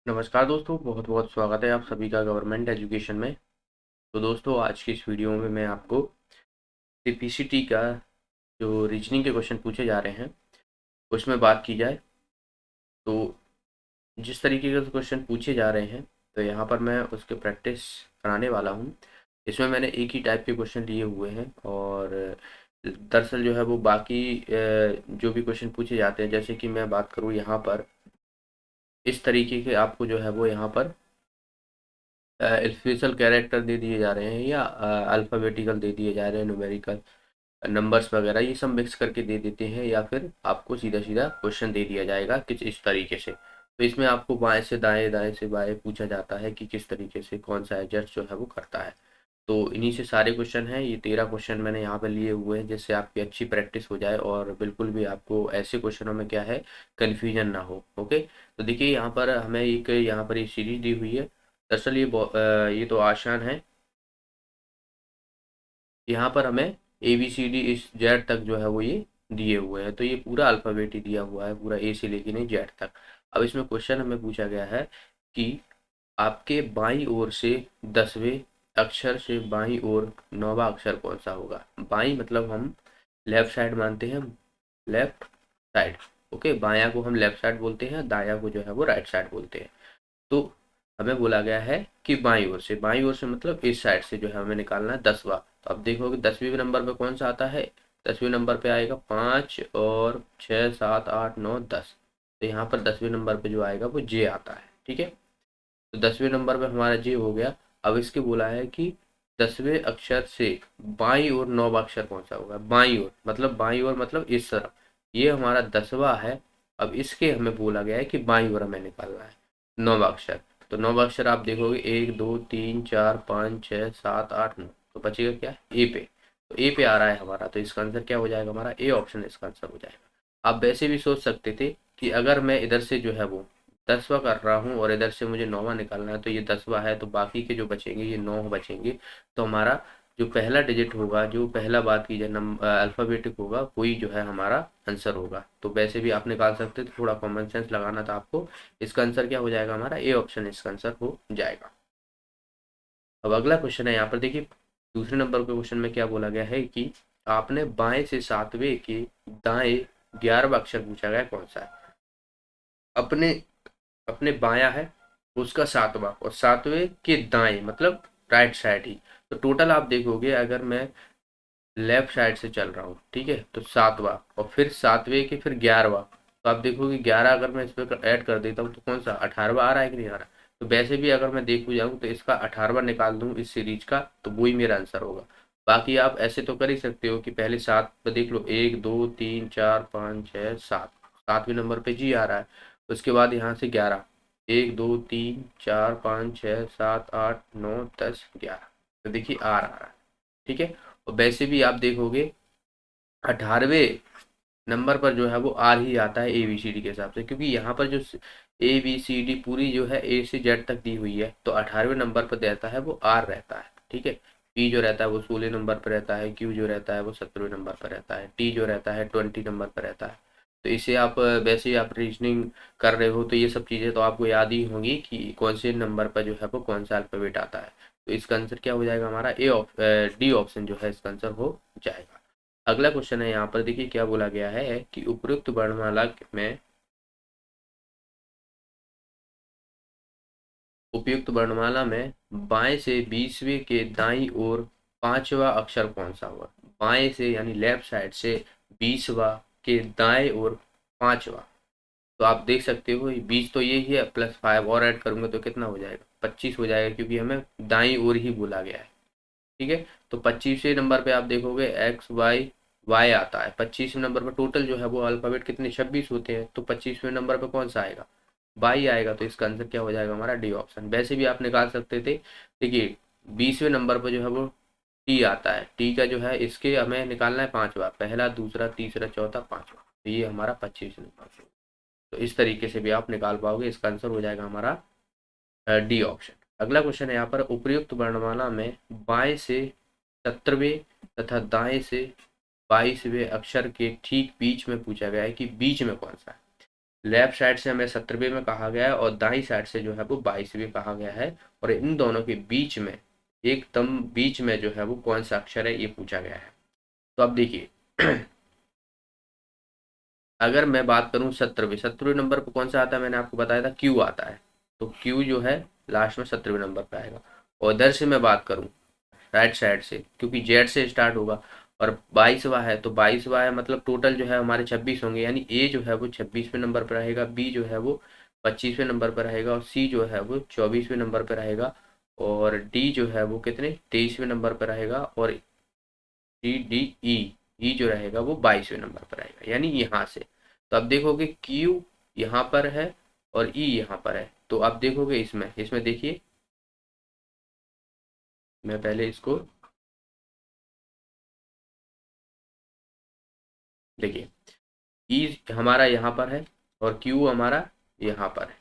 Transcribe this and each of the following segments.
नमस्कार दोस्तों, बहुत बहुत स्वागत है आप सभी का गवर्नमेंट एजुकेशन में। तो दोस्तों, आज की इस वीडियो में मैं आपको सीपीसीटी का जो रीजनिंग के क्वेश्चन पूछे जा रहे हैं उसमें बात की जाए। तो जिस तरीके के क्वेश्चन पूछे जा रहे हैं तो यहाँ पर मैं उसके प्रैक्टिस कराने वाला हूँ। इसमें मैंने एक ही टाइप के क्वेश्चन लिए हुए हैं और दरअसल जो है वो बाकी जो भी क्वेश्चन पूछे जाते हैं, जैसे कि मैं बात करूँ यहाँ पर, इस तरीके के आपको जो है वो यहाँ पर स्पेशल कैरेक्टर दे दिए जा रहे हैं या अल्फ़ाबेटिकल दे दिए जा रहे हैं, न्यूमेरिकल नंबर्स वगैरह ये सब मिक्स करके दे देते हैं, या फिर आपको सीधा सीधा क्वेश्चन दे दिया जाएगा कुछ इस तरीके से। तो इसमें आपको बाएं से दाएं, दाएं से बाएं पूछा जाता है कि किस तरीके से कौन सा एडजस्ट जो है वो करता है। तो इन्हीं से सारे क्वेश्चन हैं, ये 13 क्वेश्चन मैंने यहाँ पे लिए हुए हैं जिससे आपकी अच्छी प्रैक्टिस हो जाए और बिल्कुल भी आपको ऐसे क्वेश्चनों में क्या है, कन्फ्यूजन ना हो। ओके, तो देखिए यहाँ पर हमें एक यहाँ पर ये सीरीज दी हुई है। दरअसल ये तो आसान है। यहाँ पर हमें ए बी सी डी इस जेड तक जो है वो ये दिए हुए हैं, तो ये पूरा अल्फ़ाबेट ही दिया हुआ है, पूरा ए से लेके नहीं जेड तक। अब इसमें क्वेश्चन हमें पूछा गया है कि आपके बाईं ओर से 10वें अक्षर से बाईं ओर 9वां अक्षर कौन सा होगा। बाईं मतलब हम लेफ्ट साइड मानते हैं, लेफ्ट साइड। ओके, बायां को हम लेफ्ट साइड बोलते हैं, दायां को जो है वो राइट साइड बोलते हैं। तो हमें बोला गया है कि बाईं ओर से मतलब इस साइड से जो है हमें निकालना है 10वां। तो अब देखोगे 10वें नंबर पे कौन सा आता है। 10वें नंबर पे आएगा 5 और 6 7 8 9 10। तो यहाँ पर 10वें नंबर पे जो आएगा वो जे आता है। ठीक है, तो 10वें नंबर पे हमारा जे हो गया। अब इसके बोला है कि 10वें अक्षर से बाईं ओर 9वां अक्षर कौन सा होगा। बाईं ओर मतलब इस तरफ, ये हमारा 10वां है। अब इसके हमें बोला गया है कि बाईं ओर हमें निकालना है 9वां अक्षर। तो 9वां अक्षर आप देखोगे 1 2 3 4 5 6 7 8 9, तो बचेगा क्या, ए पे। तो ए पे आ रहा है हमारा, तो इसका आंसर क्या हो जाएगा, हमारा ए ऑप्शन इसका आंसर हो जाएगा। आप वैसे भी सोच सकते थे कि अगर मैं इधर से जो है वो 10वां कर रहा हूँ और इधर से मुझे 9वां निकालना है, तो ये 10वां है तो बाकी के जो बचेंगे ये 9 बचेंगे। तो हमारा जो पहला डिजिट होगा, जो पहला बात की जाए नंबर अल्फ़ाबेटिक होगा, वही जो है हमारा आंसर होगा। तो वैसे भी आप निकाल सकते थे, थोड़ा कॉमन सेंस लगाना था आपको। इसका आंसर क्या हो जाएगा, हमारा ए ऑप्शन इसका आंसर हो जाएगा। अब अगला क्वेश्चन है यहाँ पर देखिए, दूसरे नंबर के क्वेश्चन में क्या बोला गया है कि आपने बाएं से सातवें के दाएं 11वां अक्षर पूछा गया कौन सा है। अपने अपने बायां है उसका सातवां, और सातवें के दाएं मतलब राइट साइड ही। तो टोटल आप देखोगे, अगर मैं लेफ्ट साइड से चल रहा हूँ, ठीक है, तो सातवां और फिर सातवें के फिर 11वां। तो आप देखोगे 11 अगर मैं इस पर ऐड कर देता हूँ तो कौन सा 18वां आ रहा है कि नहीं आ रहा। तो वैसे भी अगर मैं देखू जाऊँ तो इसका 18वां निकाल दूँ इस सीरीज का, तो वही मेरा आंसर होगा। बाकी आप ऐसे तो कर ही सकते हो कि पहले सात पे देख लो, 1 2 3 4 5 6 7, 7वें नंबर पे जी आ रहा है। उसके बाद यहाँ से 11, 1 2 3 4 5 6 7 8 9 10 11, तो देखिए आर आ रहा है। ठीक है, और वैसे भी आप देखोगे 18वें नंबर पर जो है वो आर ही आता है ए बी सी डी के हिसाब से, क्योंकि यहाँ पर जो ए बी सी डी पूरी जो है ए से जेड तक दी हुई है, तो 18वें नंबर पर रहता है वो आर रहता है। ठीक है, पी जो रहता है वो 16 नंबर पर रहता है, क्यू जो रहता है वो 17वें नंबर पर रहता है, टी जो रहता है 20 नंबर पर रहता है। तो इसे आप वैसे ही आप रीजनिंग कर रहे हो तो ये सब चीज़ें तो आपको याद ही होंगी कि कौन से नंबर पर जो है वो कौन सा अल्फ़ाबेट आता है। तो इसका आंसर क्या हो जाएगा, हमारा डी ऑप्शन जो है इसका आंसर हो जाएगा। अगला क्वेश्चन है यहाँ पर देखिए, क्या बोला गया है कि उपयुक्त वर्णमाला में बाएं से 20वें के दाईं ओर पांचवा अक्षर कौन सा हुआ। बाएं से यानी लेफ्ट साइड से 20वां के दाएं ओर पांचवा। तो आप देख सकते हो 20 तो यही है, प्लस 5 और ऐड करूंगा तो कितना हो जाएगा, 25 हो जाएगा, क्योंकि हमें दाईं ओर ही बोला गया है। ठीक है, तो 25वें नंबर पे आप देखोगे एक्स वाई वाई आता है। 25वें नंबर पर टोटल जो है वो अल्फाबेट कितने 26 होते हैं, तो 25वें नंबर पे कौन सा आएगा, वाई आएगा। तो इसका आंसर क्या हो जाएगा, हमारा डी ऑप्शन। वैसे भी आप निकाल सकते थे। देखिए 20वें नंबर पर जो है वो टी आता है, टी का जो है इसके हमें निकालना है पांचवा, पहला दूसरा तीसरा चौथा पांचवा, तो ये हमारा 25वें नंबर पे। तो इस तरीके से भी आप निकाल पाओगे, इसका आंसर हो जाएगा हमारा डी ऑप्शन। अगला क्वेश्चन है यहाँ पर, उपर्युक्त वर्णमाला में बाएं से 17वें तथा दाएं से 22वें अक्षर के ठीक बीच में पूछा गया है कि बीच में कौन सा है। लेफ्ट साइड से हमें 17वें में कहा गया है और दाई साइड से जो है वो 22वें कहा गया है, और इन दोनों के बीच में एकदम बीच में जो है वो कौन सा अक्षर है ये पूछा गया है। तो अब देखिए अगर मैं बात करूं 17वें नंबर पर कौन सा आता है, मैंने आपको बताया था क्यू आता है, तो क्यू जो है लास्ट में 17वें नंबर पे आएगा। और इधर से मैं बात करूं राइट साइड से, क्योंकि जेड से स्टार्ट होगा और 22वां है, तो 22वां है मतलब टोटल जो है हमारे 26 होंगे, यानी ए जो है वो 26वें नंबर पर रहेगा, बी जो है वो 25वें नंबर पर रहेगा और सी जो है वो 24वें नंबर पर रहेगा, और डी जो है वो कितने 23वें नंबर पर रहेगा, और डी डी ई ई जो रहेगा वो 22वें नंबर पर रहेगा, यानी यहाँ से। तो अब देखोगे क्यू यहाँ पर है और ई यहाँ पर है, तो आप देखोगे इसमें इसमें देखिए, मैं पहले इसको देखिए, ई हमारा यहाँ पर है और क्यू हमारा यहाँ पर है,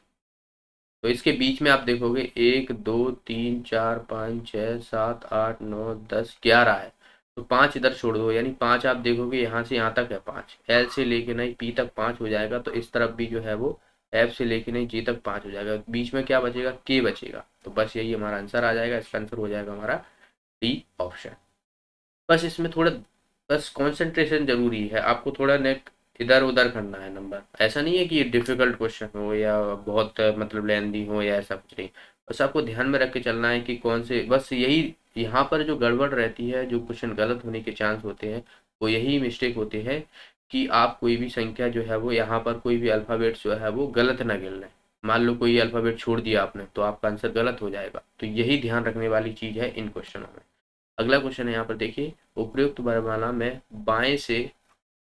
तो इसके बीच में आप देखोगे 1 2 3 4 5 6 7 8 9 10 11 है, तो 5 इधर छोड़ दो, यानी 5 आप देखोगे यहाँ से यहाँ तक है, 5 एल से लेके नहीं पी तक 5 हो जाएगा, तो इस तरफ भी जो है वो एफ से लेके नहीं जी तक 5 हो जाएगा, बीच में क्या बचेगा के बचेगा, तो बस यही हमारा आंसर आ जाएगा, इसका आंसर हो जाएगा हमारा डी ऑप्शन। बस इसमें थोड़ा बस कंसंट्रेशन जरूरी है, आपको थोड़ा नेक इधर उधर करना है नंबर, ऐसा नहीं है कि ये डिफिकल्ट क्वेश्चन हो या बहुत मतलब लेंदी हो या ऐसा कुछ नहीं, बस आपको ध्यान में रख के चलना है कि कौन से, बस यही यहाँ पर जो गड़बड़ रहती है, जो क्वेश्चन गलत होने के चांस होते हैं वो यही मिस्टेक होते हैं कि आप कोई भी संख्या जो है वो यहाँ पर कोई भी अल्फ़ाबेट जो है वो गलत ना गिन लें, मान लो कोई अल्फ़ाबेट छोड़ दिया आपने तो आपका आंसर गलत हो जाएगा, तो यही ध्यान रखने वाली चीज़ है इन क्वेश्चनों में। अगला क्वेश्चन है यहाँ पर देखिए, उपयुक्त वर्णमाला में बाएं से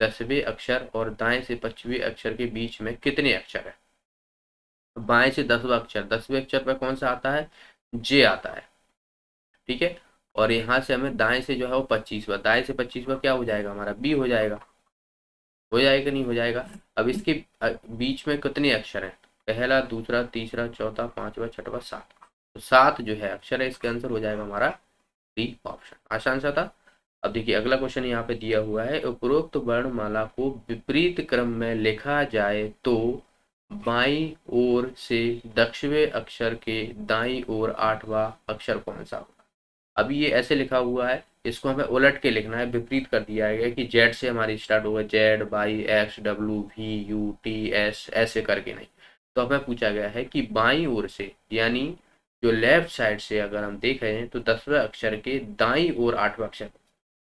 10वें अक्षर और दाएं से 25वें अक्षर के बीच में कितने अक्षर है। बाएं से 10वां अक्षर, 10वें अक्षर पर कौन सा आता है, जे आता है, ठीक है, और यहाँ से हमें दाएं से जो है वो 25वां, दाएं से 25वां क्या हो जाएगा हमारा बी हो जाएगा नहीं हो जाएगा। अब इसके बीच में कितने अक्षर हैं, पहला दूसरा तीसरा चौथा पांचवा छठवा सात, तो सात जो है अक्षर है, इसका आंसर हो जाएगा हमारा डी ऑप्शन, आसान सा था। अब देखिए अगला क्वेश्चन यहाँ पे दिया हुआ है, उपरोक्त वर्णमाला को विपरीत क्रम में लिखा जाए तो बाईं ओर से 10वें अक्षर के दाईं ओर 8वां अक्षर कौन सा होगा। अभी ये ऐसे लिखा हुआ है, इसको हमें उलट के लिखना है, विपरीत कर दिया गया कि जेड से हमारी स्टार्ट होगा, Z Y X W V U T S ऐसे करके नहीं, तो हमें पूछा गया है कि बाईं ओर से, यानी जो लेफ्ट साइड से अगर हम देख रहे हैं तो 10वें अक्षर के दाईं ओर 8वां अक्षर,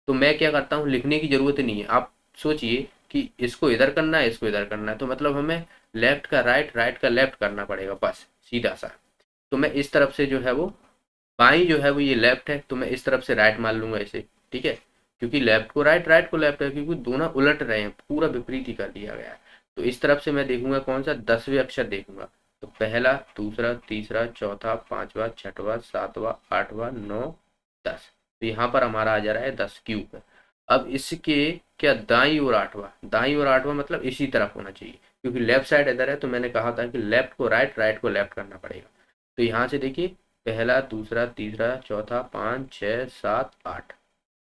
तो मैं क्या करता हूँ लिखने की जरूरत नहीं है, आप सोचिए कि इसको इधर करना है इसको इधर करना है, तो मतलब हमें लेफ्ट का राइट राइट का लेफ्ट करना पड़ेगा, बस सीधा सा। तो मैं इस तरफ से जो है वो बाई जो है वो ये लेफ्ट है, तो मैं इस तरफ से राइट मान लूंगा इसे, ठीक है, क्योंकि लेफ्ट को राइट राइट को लेफ्ट है, क्योंकि दोनों उलट रहे हैं, पूरा विपरीत ही कर दिया गया है। तो इस तरफ से मैं देखूंगा कौन सा 10वें अक्षर देखूंगा, तो पहला दूसरा तीसरा चौथा पांचवा छठवा सातवा आठवा नौ 10, तो यहाँ पर हमारा आ जा रहा है 10 क्यू पे। अब इसके क्या दाई और आठवां मतलब इसी तरफ होना चाहिए, क्योंकि लेफ्ट साइड इधर है, तो मैंने कहा था कि लेफ्ट को राइट राइट को लेफ्ट करना पड़ेगा। तो यहाँ से देखिए पहला दूसरा तीसरा चौथा पाँच छः सात आठ,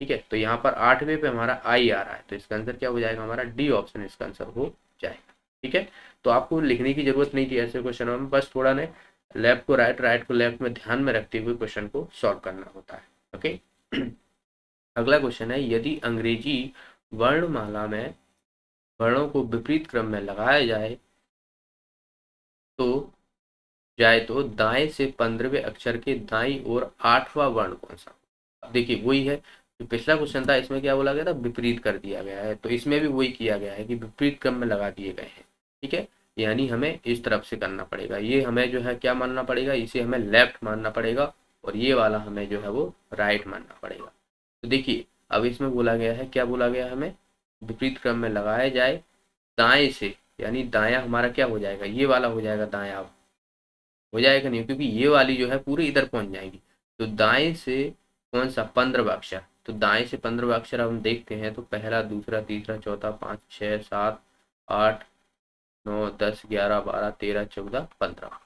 ठीक है, तो यहाँ पर 8वें पे हमारा आई आ रहा है, तो इसका आंसर क्या हो जाएगा हमारा डी ऑप्शन इसका आंसर हो जाएगा, ठीक है। तो आपको लिखने की जरूरत नहीं थी ऐसे क्वेश्चनों में, बस थोड़ा ने लेफ्ट को राइट राइट को लेफ्ट में ध्यान में रखते हुए क्वेश्चन को सॉल्व करना होता है, ओके। अगला क्वेश्चन है, यदि अंग्रेजी वर्णमाला में वर्णों को विपरीत क्रम में लगाया तो तो दाएं से 15वें अक्षर के दाईं ओर 8वां वर्ण कौन सा। अब देखिए वही है जो पिछला क्वेश्चन था, इसमें क्या बोला गया था विपरीत कर दिया गया है, तो इसमें भी वही किया गया है कि विपरीत क्रम में लगा दिए गए हैं, ठीक है, यानी हमें इस तरफ से करना पड़ेगा, ये हमें जो है क्या मानना पड़ेगा, इसे हमें लेफ्ट मानना पड़ेगा और ये वाला हमें जो है वो राइट मानना पड़ेगा। तो देखिए अब इसमें बोला गया है, क्या बोला गया है हमें, विपरीत क्रम में लगाया जाए दाएं से, यानी दाया हमारा क्या हो जाएगा, ये वाला हो जाएगा दाया, हो जाएगा नहीं क्योंकि ये वाली जो है पूरी इधर पहुंच जाएगी, तो दाएं से कौन सा 15वां अक्षर, तो दाएं से 15वां अक्षर हम देखते हैं, तो पहला दूसरा तीसरा चौथा पाँच छः सात आठ नौ 10 11 12 13 14 15,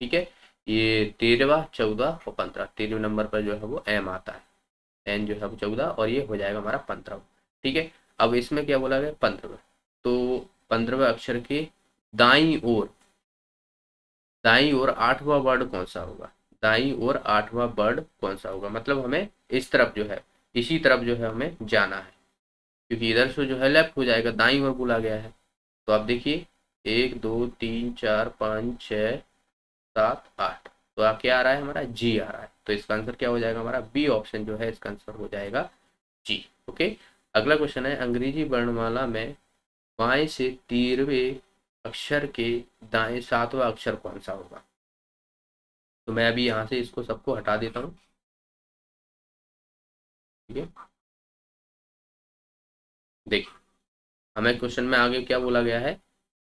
ठीक है, ये 13वां 14 और 15, 13वें नंबर पर जो है वो एम आता है, एन जो है वो 14 और ये हो जाएगा हमारा 15, ठीक है। अब इसमें क्या बोला गया 15, तो 15वें अक्षर के दाईं ओर, दाईं ओर आठवां वर्ड कौन सा होगा, दाईं ओर आठवां वर्ड कौन सा होगा, मतलब हमें इस तरफ जो है, इसी तरफ जो है हमें जाना है, क्योंकि इधर से जो है लेफ्ट हो जाएगा, दाईं ओर बोला गया है। तो आप देखिए 1 2 3 4 5 6 7 8, तो आप क्या आ रहा है हमारा जी आ रहा है, तो इसका आंसर क्या हो जाएगा हमारा बी ऑप्शन जो है इसका आंसर हो जाएगा जी। ओके, अगला क्वेश्चन है अंग्रेजी वर्णमाला में बाएं से 13वें अक्षर के दाएं 7वां अक्षर कौन सा होगा। तो मैं अभी यहाँ से इसको सबको हटा देता हूँ, ठीक है। देखिए हमें क्वेश्चन में आगे क्या बोला गया है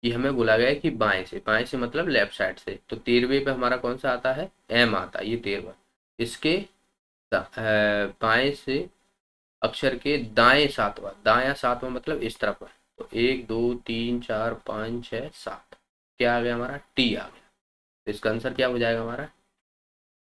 कि हमें बोला गया है कि बाएं से मतलब लेफ्ट साइड से, तो 13वें पे हमारा कौन सा आता है, एम आता है, ये 13वां। इसके बाएं से अक्षर के दाएं 7वां, दायां 7वां मतलब इस तरफ है, तो 1 2 3 4 5 6 7, क्या आ गया हमारा टी आ गया, तो इसका आंसर क्या हो जाएगा हमारा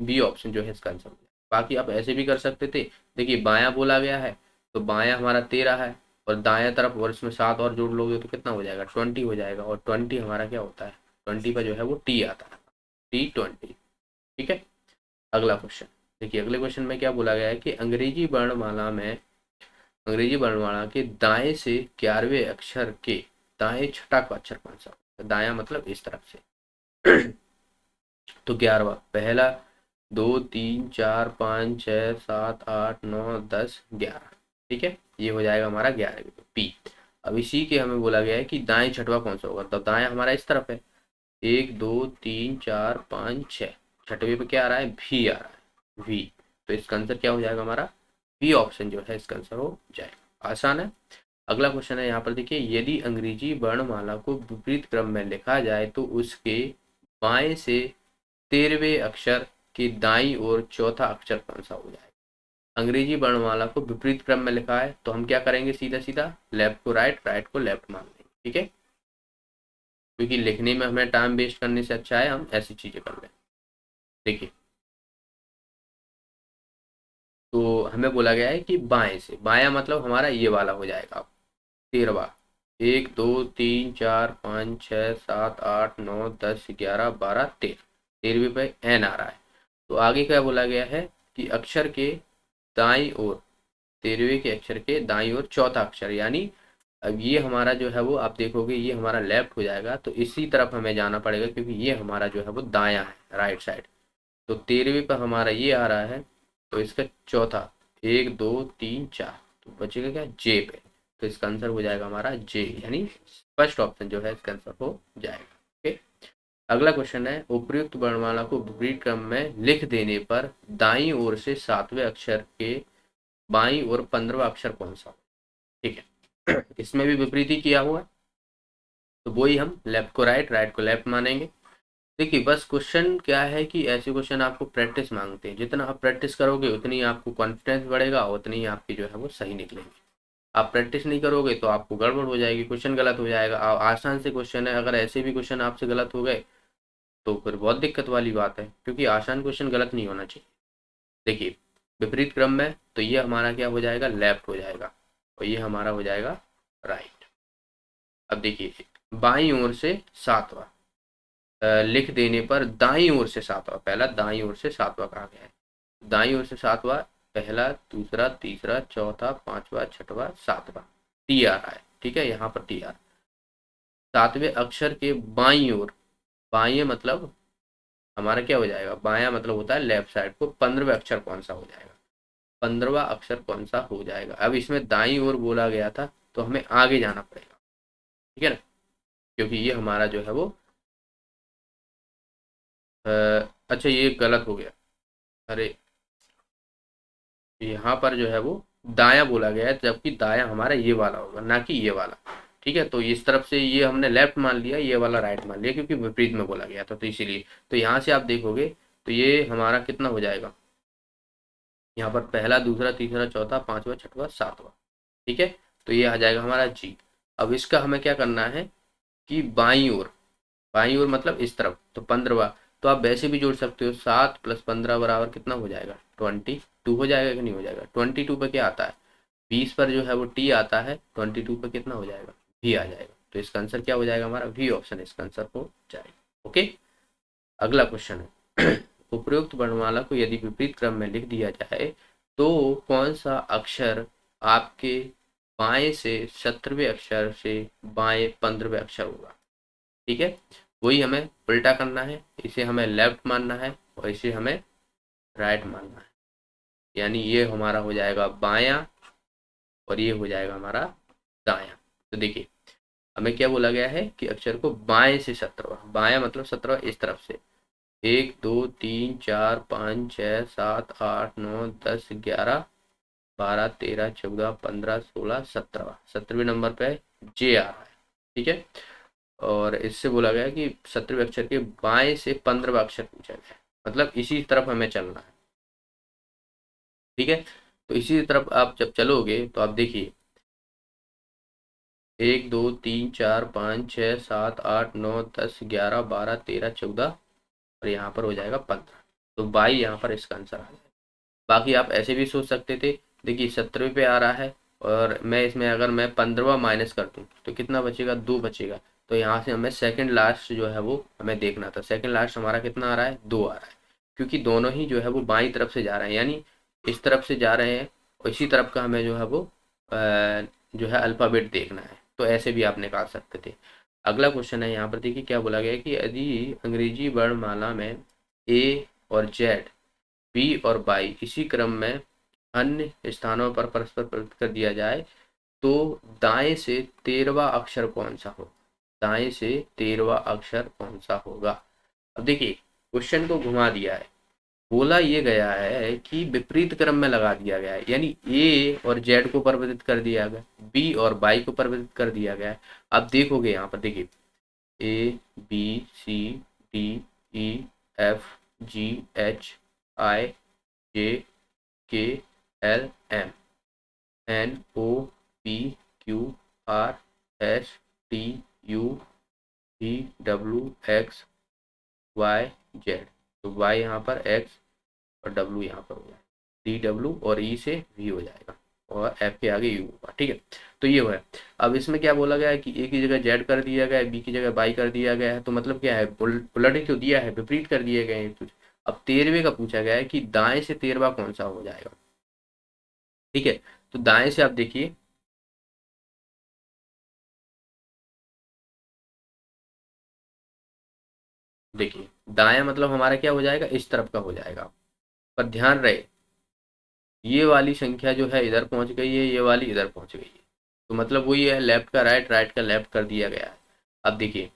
बी ऑप्शन जो है इसका आंसर हो जाएगा। बाकी आप ऐसे भी कर सकते थे, देखिए बायां बोला गया है तो बायां हमारा 13 है, और दाएं तरफ और इसमें 7 और जोड़ लोगे तो कितना हो जाएगा 20 हो जाएगा, और 20 हमारा क्या होता है, 20 पर जो है वो टी आता है, T20। ठीक है, अगला क्वेश्चन देखिए, अगले क्वेश्चन में क्या बोला गया है कि अंग्रेजी वर्णमाला के दाएं से 11वें अक्षर के दाएं छठा का अक्षर कौन सा होता है? दायां मतलब इस तरफ से तो 11वां, पहला 2 3 4 5 6 7 8 9 10 11, ठीक है, ये हो जाएगा हमारा 11 पी। अब इसी के हमें बोला गया है कि दाएं छठवा कौन सा होगा, तो दाएं हमारा इस तरफ है, 1 2 3 4 5 6, छठवे पे क्या आ रहा है भी आ रहा है वी, तो इसका आंसर क्या हो जाएगा हमारा बी ऑप्शन जो है इसका आंसर हो जाएगा। आसान है। अगला क्वेश्चन है यहाँ पर देखिए, यदि अंग्रेजी वर्णमाला को विपरीत क्रम में लिखा जाए तो उसके बाएं से 13वें अक्षर की दाईं ओर चौथा अक्षर कौन सा हो जाएगा। अंग्रेजी वर्णमाला को विपरीत क्रम में लिखा है तो हम क्या करेंगे, सीधा सीधा लेफ्ट को राइट, राइट को लेफ्ट मान लेंगे, ठीक है, क्योंकि लिखने में हमें टाइम वेस्ट करने से अच्छा है हम ऐसी चीजें कर लें। देखिए तो हमें बोला गया है कि बाएं से, बायां मतलब हमारा ये वाला हो जाएगा 13वां, 1 2 3 4 5 6 7 8 9 10 11 12 13, 13वें पे एन आ रहा है, तो आगे क्या बोला गया है कि अक्षर के दाईं ओर, 13वें के अक्षर के दाईं ओर चौथा अक्षर, यानी अब ये हमारा जो है वो आप देखोगे ये हमारा लेफ्ट हो जाएगा, तो इसी तरफ हमें जाना पड़ेगा क्योंकि ये हमारा जो है वो दायां है राइट साइड, तो 13वें पर हमारा ये आ रहा है, तो इसका चौथा 1 2 3 4, तो बचेगा क्या जे पे, तो इसका आंसर हो जाएगा हमारा जे, यानी फर्स्ट ऑप्शन जो है इसका आंसर हो जाएगा। ओके, अगला क्वेश्चन है उपयुक्त वर्णमाला को विपरीत क्रम में लिख देने पर दाईं ओर से 7वें अक्षर के बाईं ओर 15वां अक्षर कौन सा हो। ठीक है, इसमें भी विपरीत ही किया हुआ है, तो वही हम लेफ्ट को राइट, राइट को लेफ्ट मानेंगे। देखिए बस क्वेश्चन क्या है कि ऐसे क्वेश्चन आपको प्रैक्टिस मांगते हैं, जितना आप प्रैक्टिस करोगे उतनी आपको कॉन्फिडेंस बढ़ेगा, उतनी ही आपकी जो है वो सही निकलेंगे। आप प्रैक्टिस नहीं करोगे तो आपको गड़बड़ हो जाएगी, क्वेश्चन गलत हो जाएगा। आसान से क्वेश्चन है, अगर ऐसे भी क्वेश्चन आपसे गलत हो गए तो फिर बहुत दिक्कत वाली बात है, क्योंकि आसान क्वेश्चन गलत नहीं होना चाहिए। देखिए विपरीत क्रम में तो ये हमारा क्या हो जाएगा लेफ्ट हो जाएगा, और ये हमारा हो जाएगा राइट। अब देखिए बाईं ओर से 7वां लिख देने पर दाईं ओर से 7वां, पहला दाईं ओर से 7वां कहा गया है, दाईं ओर से 7वां, पहला दूसरा तीसरा चौथा 5वां 6वां 7वां, टी आ रहा है, ठीक है, यहाँ पर टी आ रहा है। 7वें अक्षर के बाईं ओर, बाएं मतलब हमारा क्या हो जाएगा, बायां मतलब होता है लेफ्ट साइड को, 15वें अक्षर कौन सा हो जाएगा, 15वां अक्षर कौन सा हो जाएगा। अब इसमें दाईं ओर बोला गया था तो हमें आगे जाना पड़ेगा, ठीक है ना, क्योंकि ये हमारा जो है वो अ, अच्छा ये गलत हो गया, अरे यहाँ पर जो है वो दायां बोला गया है, जबकि दायां हमारा ये वाला होगा ना कि ये वाला, ठीक है, तो इस तरफ से ये हमने लेफ्ट मान लिया, ये वाला राइट मान लिया, क्योंकि विपरीत में बोला गया था, तो इसीलिए तो यहाँ से आप देखोगे तो ये हमारा कितना हो जाएगा, यहाँ पर पहला दूसरा तीसरा चौथा 5वां 6वां 7वां, ठीक है, तो ये आ जाएगा हमारा जी। अब इसका हमें क्या करना है कि बाईं ओर, बाईं ओर मतलब इस तरफ, तो 15वां, तो आप वैसे भी जोड़ सकते हो, 7 + 15 बराबर कितना हो जाएगा 22 हो जाएगा कि नहीं हो जाएगा, 22 पे क्या आता है 20 पर जो है वो टी आता है, 22 पे कितना हो जाएगा भी आ जाएगा, तो इसका आंसर क्या हो जाएगा हमारा, वी ऑप्शन इसका आंसर हो जाएगा। ओके, अगला क्वेश्चन है उपरोक्त वर्णमाला को यदि विपरीत क्रम में लिख दिया जाए तो कौन सा अक्षर आपके बाएं से 17वें अक्षर से बाएं 15वें अक्षर होगा। ठीक है, वही हमें उल्टा करना है, इसे हमें लेफ्ट मानना है और इसे हमें राइट मानना है। यानी ये हमारा हो जाएगा बायां और ये हो जाएगा हमारा दायां। तो देखिए हमें क्या बोला गया है कि अक्षर को बाएं से 17वां, बायां मतलब 17वां इस तरफ से 1 2 3 4 5 6 7 8 9 10 11 12 13 14 15 16 17वां, 17वें नंबर पे जे आ रहा है। ठीक है, और इससे बोला गया है कि 17वें अक्षर के बाएं से 15वां अक्षर पूछा गया है, मतलब इसी तरफ हमें चलना है। ठीक है, तो इसी तरफ आप जब चलोगे तो आप देखिए 1 2 3 4 5 6 7 8 9 10 11 12 13 14 और यहाँ पर हो जाएगा 15। तो 22 यहाँ पर इसका आंसर आ जाएगा। बाकी आप ऐसे भी सोच सकते थे, देखिए 17वें पे आ रहा है और मैं इसमें अगर मैं 15वां माइनस कर दूँ तो कितना बचेगा, 2 बचेगा। तो यहाँ से हमें सेकंड लास्ट जो है वो हमें देखना था, सेकंड लास्ट हमारा कितना आ रहा है, 2 आ रहा है, क्योंकि दोनों ही जो है वो बाईं तरफ से जा रहे हैं, यानी इस तरफ से जा रहे हैं और इसी तरफ का हमें जो है वो जो है अल्फ़ाबेट देखना है। तो ऐसे भी आप निकाल सकते थे। अगला क्वेश्चन है यहाँ पर, देखिए क्या बोला गया है कि यदि अंग्रेजी वर्णमाला में ए और जेड, बी और बाई इसी क्रम में अन्य स्थानों पर परस्पर प्रयुक्त कर दिया जाए तो दाएं से 13वां अक्षर कौन सा हो, दाएं से 13वां अक्षर कौन सा होगा। अब देखिए क्वेश्चन को घुमा दिया है, बोला ये गया है कि विपरीत क्रम में लगा दिया गया है, यानी ए और जेड को परिवर्तित कर दिया गया, बी और बाई को परिवर्तित कर दिया गया है। आप देखोगे यहाँ पर देखिए A B C D E F G H I J K L M N O P Q R S T U V W X Y Z. तो वाई यहाँ पर एक्स और डब्ल्यू यहाँ पर हो जाएगा, डी डब्ल्यू और ई से वी हो जाएगा और एफ के आगे यू होगा। ठीक है, तो ये हुआ है। अब इसमें क्या बोला गया है कि ए की जगह जेड कर दिया गया है, बी की जगह बाई कर दिया गया है, तो मतलब क्या है, उलट ही तो दिया है, विपरीत कर दिए गए हैं कुछ। अब 13वें का पूछा गया है कि दाएं से 13वां कौन सा हो जाएगा। ठीक है, तो दाएं से आप देखिए देखिए दायां मतलब हमारा क्या हो जाएगा, इस तरफ का हो जाएगा। पर ध्यान रहे ये वाली संख्या जो है इधर पहुंच गई है, ये वाली इधर पहुंच गई है, तो मतलब वही है, लेफ्ट का राइट, राइट का लेफ्ट कर दिया गया है। अब देखिए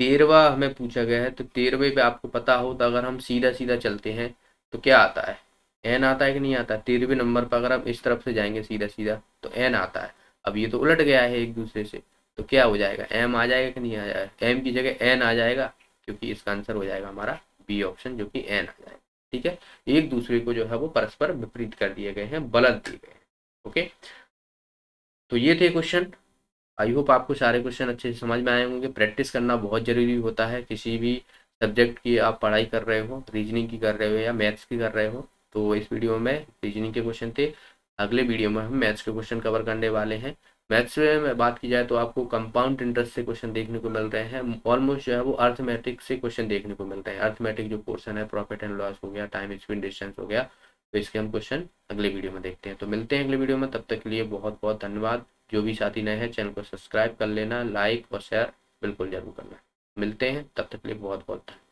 13वां हमें पूछा गया है, तो 13वें पे आपको पता हो तो अगर हम सीधा सीधा चलते हैं तो क्या आता है, एन आता है कि नहीं आता। 13वें नंबर पर अगर हम इस तरफ से जाएंगे सीधा सीधा तो एन आता है। अब ये तो उलट गया है एक दूसरे से, तो क्या हो जाएगा, एम आ जाएगा कि नहीं आ जाएगा, एम की जगह एन आ जाएगा, क्योंकि इसका आंसर हो जाएगा हमारा बी ऑप्शन जो कि एन आ जाएगा। ठीक है, एक दूसरे को जो है वो परस्पर विपरीत कर दिए गए हैं, बदल दिए गए हैं। ओके, तो ये थे क्वेश्चन। आई होप आपको सारे क्वेश्चन अच्छे से समझ में आए होंगे। प्रैक्टिस करना बहुत ज़रूरी होता है, किसी भी सब्जेक्ट की आप पढ़ाई कर रहे हो, रीजनिंग की कर रहे हो या मैथ्स की कर रहे हो। तो इस वीडियो में रीजनिंग के क्वेश्चन थे, अगले वीडियो में हम मैथ्स के क्वेश्चन कवर करने वाले हैं। मैथ्स में बात की जाए तो आपको कंपाउंड इंटरेस्ट से क्वेश्चन देखने को मिल रहे हैं, ऑलमोस्ट जो है वो अर्थमेटिक से क्वेश्चन देखने को मिल रहे हैं। अर्थमेटिक जो पोर्सन है, प्रॉफिट एंड लॉस हो गया, टाइम स्पीड डिस्टेंस हो गया, तो इसके हम क्वेश्चन अगले वीडियो में देखते हैं। तो मिलते हैं अगले वीडियो में, तब तक के लिए बहुत बहुत धन्यवाद। जो भी साथी नए हैं चैनल को सब्सक्राइब कर लेना, लाइक और शेयर बिल्कुल जरूर करना। मिलते हैं, तब तक के लिए बहुत बहुत धन्यवाद।